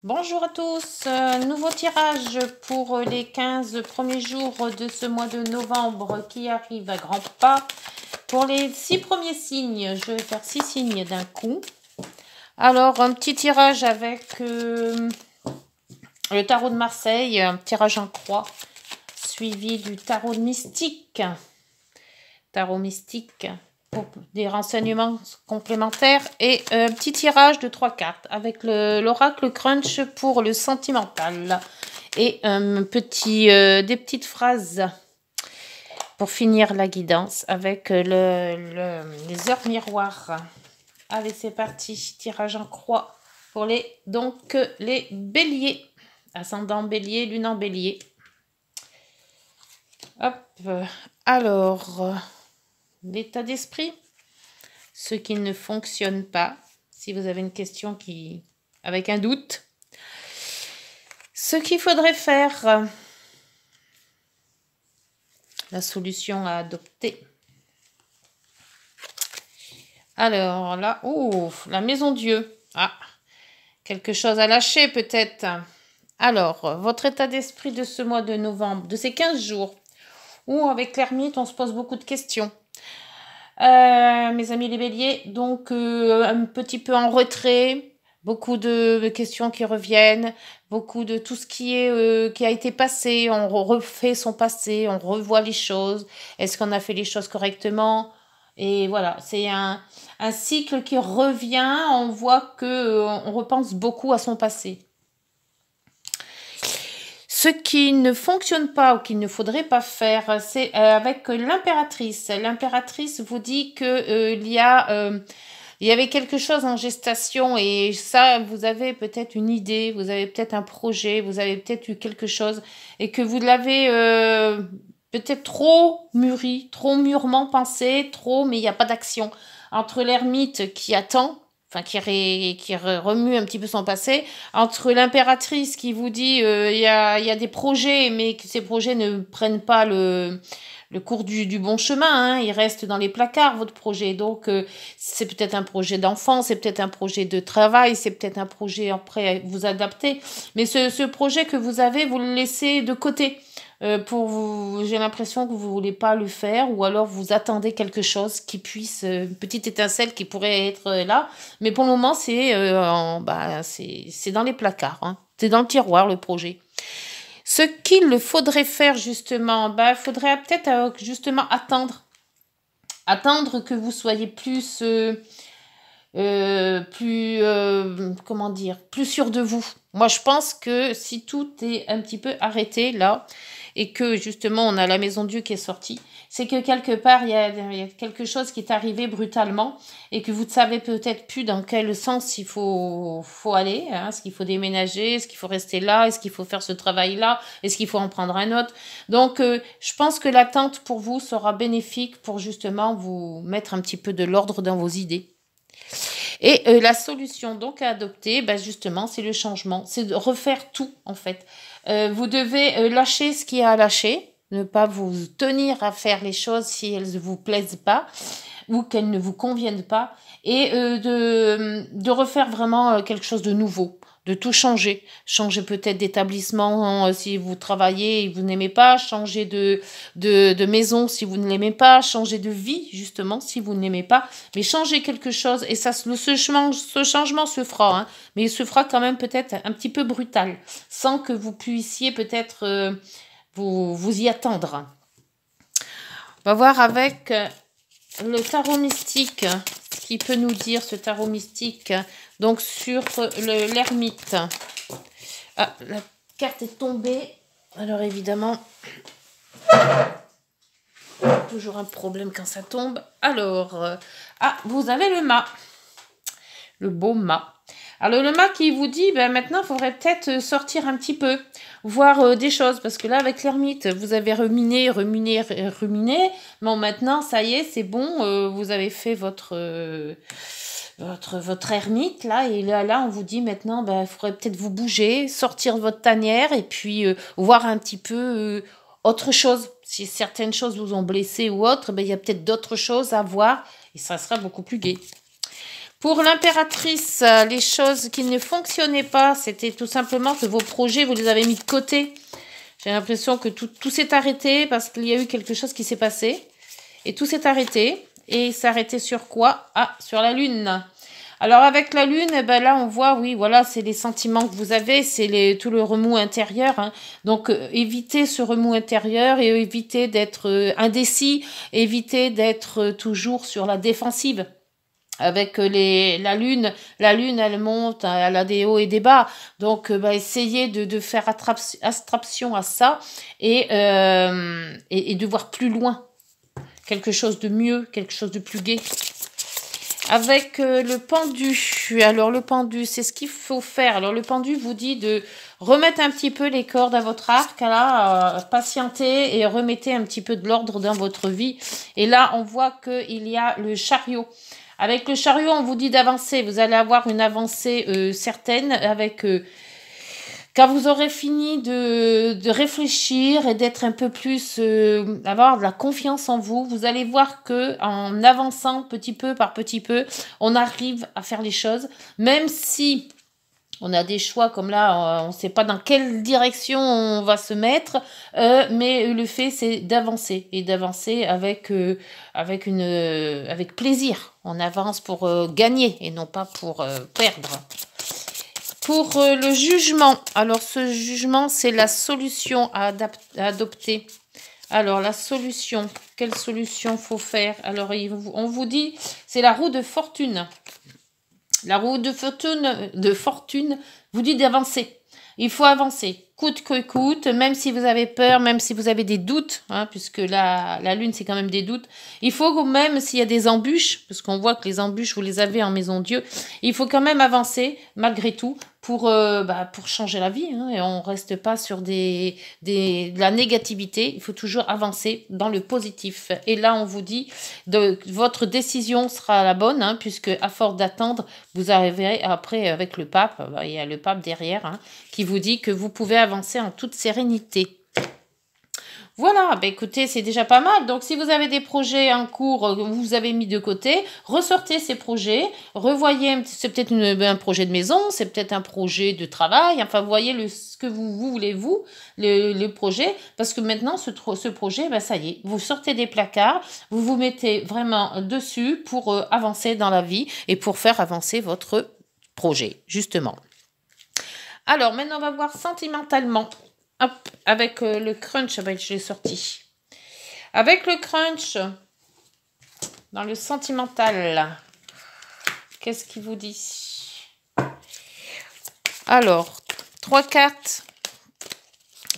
Bonjour à tous, nouveau tirage pour les 15 premiers jours de ce mois de novembre qui arrive à grands pas. Pour les 6 premiers signes, je vais faire 6 signes d'un coup. Alors, un petit tirage avec le tarot de Marseille, un tirage en croix, suivi du tarot mystique. Tarot mystique. Pour des renseignements complémentaires et un petit tirage de 3 cartes avec l'oracle crunch pour le sentimental et des petites phrases pour finir la guidance avec les heures miroirs. Allez, c'est parti, tirage en croix pour les béliers, ascendant bélier, lune en bélier. Hop, alors l'état d'esprit, ce qui ne fonctionne pas, si vous avez une question avec un doute, ce qu'il faudrait faire, la solution à adopter. Alors là, la maison Dieu, quelque chose à lâcher peut-être. Alors, votre état d'esprit de ce mois de novembre, de ces 15 jours, où avec l'ermite, on se pose beaucoup de questions. Mes amis les béliers, donc un petit peu en retrait, beaucoup de questions qui reviennent, beaucoup de tout ce qui a été passé, on refait son passé, on revoit les choses, est-ce qu'on a fait les choses correctement? Et voilà, c'est un cycle qui revient, on voit que on repense beaucoup à son passé. Ce qui ne fonctionne pas ou qu'il ne faudrait pas faire, c'est avec l'impératrice. L'impératrice vous dit que il y avait quelque chose en gestation et ça, vous avez peut-être une idée, vous avez peut-être un projet, vous avez peut-être eu quelque chose et que vous l'avez peut-être trop mûri, trop mûrement pensé, mais il n'y a pas d'action. Entre l'ermite qui attend, qui remue un petit peu son passé, entre l'impératrice qui vous dit il y a des projets, mais que ces projets ne prennent pas le cours du bon chemin, il reste dans les placards, votre projet. Donc, c'est peut-être un projet d'enfant, c'est peut-être un projet de travail, c'est peut-être un projet après vous adapter. Mais ce projet que vous avez, vous le laissez de côté. J'ai l'impression que vous voulez pas le faire ou alors vous attendez quelque chose qui puisse, une petite étincelle qui pourrait être là. Mais pour le moment, c'est dans les placards. C'est dans le tiroir, le projet. Ce qu'il faudrait faire justement, il faudrait peut-être justement attendre. Attendre que vous soyez plus plus sûr de vous. Moi, je pense que si tout est un petit peu arrêté là, et que justement on a la maison Dieu qui est sortie, c'est que quelque part il y a quelque chose qui est arrivé brutalement et que vous ne savez peut-être plus dans quel sens il faut aller. Est-ce qu'il faut déménager? Est-ce qu'il faut rester là? Est-ce qu'il faut faire ce travail-là? Est-ce qu'il faut en prendre un autre? Donc, je pense que l'attente pour vous sera bénéfique pour justement vous mettre un petit peu de l'ordre dans vos idées. Et la solution donc à adopter, justement, c'est le changement. C'est de refaire tout, en fait. Vous devez lâcher ce qu'il y a à lâcher, ne pas vous tenir à faire les choses si elles ne vous plaisent pas ou qu'elles ne vous conviennent pas, et de refaire vraiment quelque chose de nouveau, de tout changer. Changer peut-être d'établissement si vous travaillez et vous n'aimez pas, changer de maison si vous ne l'aimez pas, changer de vie justement si vous ne l'aimez pas, mais changer quelque chose, et ça, ce changement se fera, mais il se fera quand même peut-être un petit peu brutal, sans que vous puissiez peut-être vous y attendre. On va voir avec le tarot mystique, ce qu'il peut nous dire ce tarot mystique, donc sur l'ermite. La carte est tombée, alors évidemment, toujours un problème quand ça tombe. Alors, vous avez le mât, le beau mât. Alors le mât qui vous dit, maintenant il faudrait peut-être sortir un petit peu, voir des choses, parce que là avec l'ermite, vous avez ruminé, bon maintenant ça y est, c'est bon, vous avez fait votre ermite là, et là on vous dit maintenant, il faudrait peut-être vous bouger, sortir de votre tanière, et puis voir un petit peu autre chose. Si certaines choses vous ont blessé ou autre, il y a peut-être d'autres choses à voir, et ça sera beaucoup plus gai. Pour l'impératrice, les choses qui ne fonctionnaient pas, c'était tout simplement que vos projets, vous les avez mis de côté. J'ai l'impression que tout s'est arrêté parce qu'il y a eu quelque chose qui s'est passé. Et tout s'est arrêté. Et s'est arrêté sur quoi? Ah, sur la lune. Alors avec la lune, eh ben là on voit, oui, voilà, c'est les sentiments que vous avez, c'est tout le remous intérieur. Hein. Donc évitez ce remous intérieur et évitez d'être indécis, évitez d'être toujours sur la défensive. Avec la lune, elle monte, elle a des hauts et des bas. Donc, essayez de faire abstraction à ça et de voir plus loin. Quelque chose de mieux, quelque chose de plus gai. Avec le pendu. Alors, le pendu, c'est ce qu'il faut faire. Alors, le pendu vous dit de remettre un petit peu les cordes à votre arc. Là, patientez et remettez un petit peu de l'ordre dans votre vie. Et là, on voit qu'il y a le chariot. Avec le chariot, on vous dit d'avancer. Vous allez avoir une avancée certaine avec... quand vous aurez fini de réfléchir et d'être un peu plus... avoir de la confiance en vous, vous allez voir que en avançant petit peu par petit peu, on arrive à faire les choses. Même si... on a des choix comme là, on ne sait pas dans quelle direction on va se mettre, mais le fait c'est d'avancer et d'avancer avec plaisir. On avance pour gagner et non pas pour perdre. Pour le jugement, alors ce jugement c'est la solution à adopter. Alors la solution, quelle solution faut faire? Alors on vous dit c'est la roue de fortune. La roue de fortune vous dit d'avancer. Il faut avancer, coûte que coûte, même si vous avez peur, même si vous avez des doutes, hein, puisque la lune, c'est quand même des doutes. Il faut quand même, s'il y a des embûches, parce qu'on voit que les embûches, vous les avez en maison Dieu, il faut quand même avancer, malgré tout, pour changer la vie. Hein, et on ne reste pas sur de la négativité. Il faut toujours avancer dans le positif. Et là, on vous dit, votre décision sera la bonne, hein, puisque à force d'attendre, vous arriverez après avec le pape. Il y a le pape derrière, hein, qui vous dit que vous pouvez avancer en toute sérénité. Voilà, écoutez, c'est déjà pas mal. Donc, si vous avez des projets en cours que vous avez mis de côté, ressortez ces projets, revoyez, c'est peut-être un projet de maison, c'est peut-être un projet de travail, enfin, voyez ce que vous voulez, le projet, parce que maintenant, ce projet, ça y est, vous sortez des placards, vous vous mettez vraiment dessus pour avancer dans la vie et pour faire avancer votre projet, justement. Alors, maintenant, on va voir sentimentalement. Hop, avec le crunch, je l'ai sorti. Avec le crunch, dans le sentimental, qu'est-ce qu'il vous dit? Alors, 3 cartes.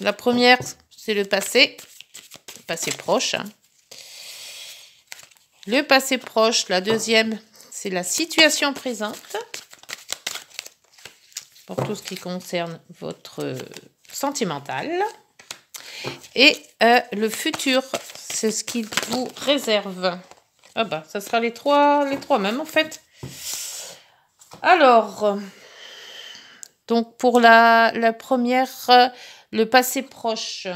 La première, c'est le passé proche. Hein. Le passé proche. La deuxième, c'est la situation présente. Pour tout ce qui concerne votre sentimental. Et le futur, c'est ce qu'il vous réserve. Ah bah, ça sera les trois mêmes en fait. Alors, donc pour la première, le passé proche.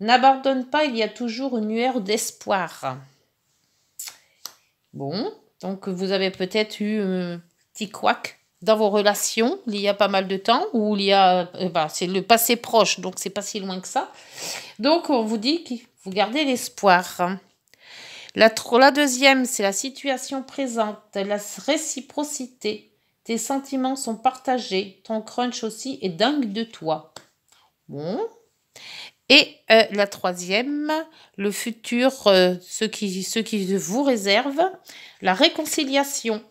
N'abandonne pas, il y a toujours une lueur d'espoir. Bon, donc vous avez peut-être eu un petit couac dans vos relations, il y a pas mal de temps, où il y a, c'est le passé proche, donc c'est pas si loin que ça. Donc on vous dit que vous gardez l'espoir. La deuxième, c'est la situation présente, la réciprocité. Tes sentiments sont partagés, ton crunch aussi est dingue de toi. Bon. Et la troisième, le futur, ce qui vous réserve, la réconciliation.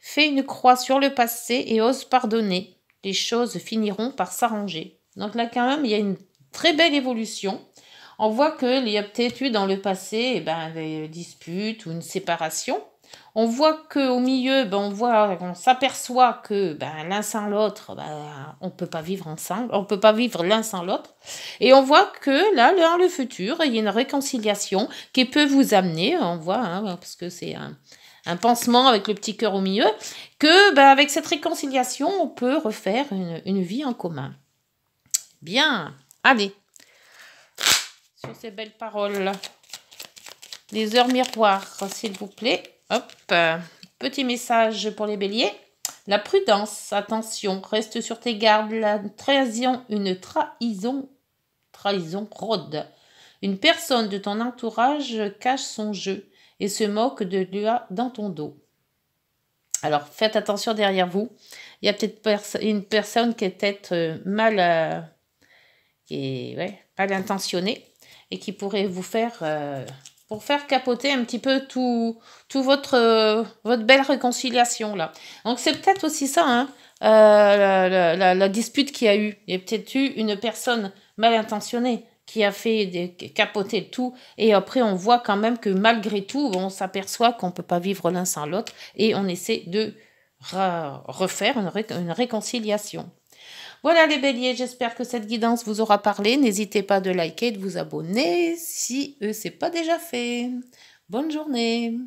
Fais une croix sur le passé et ose pardonner. Les choses finiront par s'arranger. Donc là, quand même, il y a une très belle évolution. On voit qu'il y a peut-être eu dans le passé des disputes ou une séparation. On voit qu'au milieu, on s'aperçoit que l'un sans l'autre, on ne peut pas vivre ensemble, on ne peut pas vivre l'un sans l'autre. Et on voit que là, dans le futur, il y a une réconciliation qui peut vous amener, on voit, hein, parce que c'est un pansement avec le petit cœur au milieu, que avec cette réconciliation, on peut refaire une vie en commun. Bien, allez, sur ces belles paroles, les heures miroirs, s'il vous plaît. Hop, Petit message pour les béliers. La prudence, attention, reste sur tes gardes. Une trahison rôde. Une personne de ton entourage cache son jeu et se moque de lui dans ton dos. Alors, faites attention derrière vous. Il y a peut-être une personne qui est peut-être mal intentionnée et qui pourrait vous faire... pour faire capoter un petit peu tout votre belle réconciliation là. Donc c'est peut-être aussi ça, hein, la dispute qu'il y a eu. Il y a peut-être eu une personne mal intentionnée qui a fait capoter le tout, et après on voit quand même que malgré tout, on s'aperçoit qu'on ne peut pas vivre l'un sans l'autre, et on essaie de refaire une réconciliation. Voilà les béliers, j'espère que cette guidance vous aura parlé. N'hésitez pas de liker et de vous abonner si ce n'est pas déjà fait. Bonne journée.